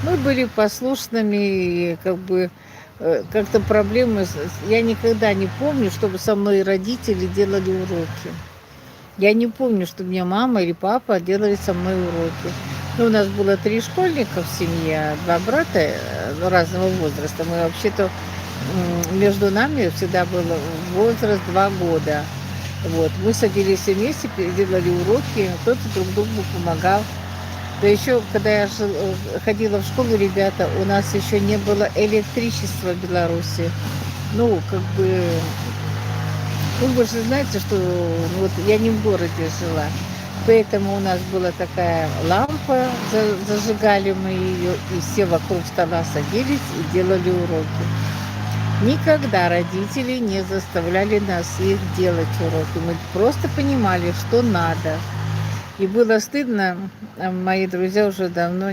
Мы были послушными, и как-то проблемы я никогда не помню, чтобы со мной родители делали уроки. Я не помню, что мне мама или папа делали со мной уроки. Ну, у нас было 3 школьника в семье, 2 брата, разного возраста. Мы вообще-то, между нами всегда был возраст 2 года. Вот. Мы садились все вместе, делали уроки, кто-то друг другу помогал. Да еще, когда ходила в школу, ребята, у нас еще не было электричества в Беларуси. Ну, вы же знаете, что вот я не в городе жила, поэтому у нас была такая лампа, зажигали мы ее, и все вокруг стола садились и делали уроки. Никогда родители не заставляли нас их делать уроки. Мы просто понимали, что надо. И было стыдно, мои друзья уже давно